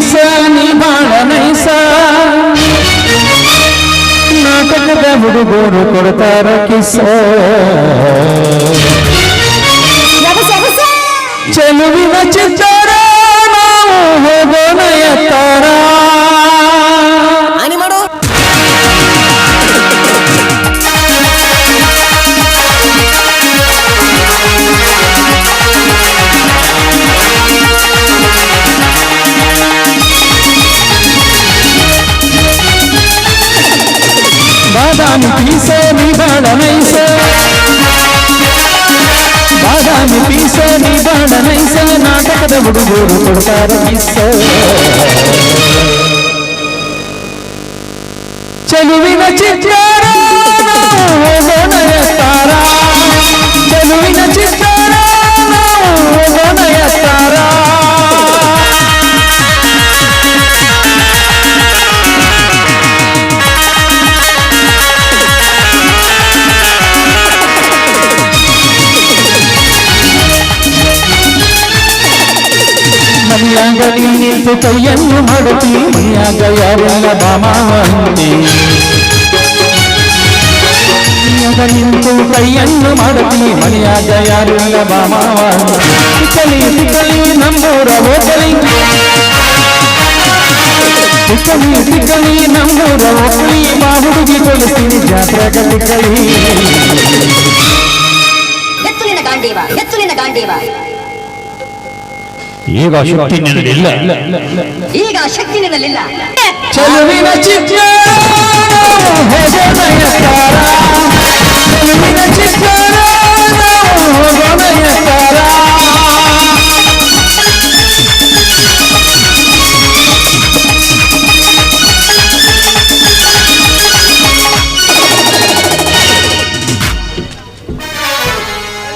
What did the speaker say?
piece ನೀ ಬಾಳ ನೈಸ ನಾಟಕದ ಹುಡುಗರು ಕೊಡ್ತಾರ ಕಿಸ ಚೆಲುವಿನ ಚಿತ್ತಾರ ನಾವು ಹೋಗೋಣ ಎತ್ತಾರ ಬಾದಾಮಿ ಪೀಸ ನೀ ಬಾಳ ನೈಸ ಬಾದಾಮಿ ಪೀಸ ನೀ ಬಾಳ ನೈಸ ನಾಟಕದ ಹುಡುಗರು ಕೊಡ್ತಾರ ಕಿಸ ಚೆಲುವಿನ ಚಿತ್ತಾರ ಹೋಗೋಣ ಎತ್ತಾರ ಚೆಲುವಿನ ಚಿತ್ತಾರ ಹೋಗೋಣ ಎತ್ತಾರ ಮನೆಯಾಗ ನೀ ನಿಂತು ಕೈಯನ್ನು ಮಾಡುತ್ತಿ ಮನೆಯಾಗ ಯಾರೆಲ್ಲ ಬಾಮಾವಂತಿ ಮನೆಯಾಗ ನಿಂತು ಕೈಯನ್ನು ಮಾಡುತ್ತಿ ಮನೆಯಾಗ ಯಾರೆಲ್ಲ ಬಾಮಾವಂತಿ ಕಲಿ ನಮ್ಮೂರ ಹೋಗಲಿ ಕಲಿ ನಮ್ಮೂರ ಹೋಗಲಿ ಬಾ ಹುಡುಗಿ ಕೊಲಿಸ್ತೀನಿ ಜಾತ್ರೆಗ ಕಲಿ ಎತ್ತುಲಿನ ಗಾಂಡೀವ ಈಗ ಶಕ್ತಿ ನಿನ್ನಲಿಲ್ಲ ಈಗ ಶಕ್ತಿ ನಿನ್ನಲಿಲ್ಲ ಚೆಲುವಿನ ಚಿತ್ತಾರ ಹೋಗೋಣ ಎತ್ತಾರ ಚೆಲುವಿನ ಚಿತ್ತಾರ ಹೋಗೋಣ ಎತ್ತಾರ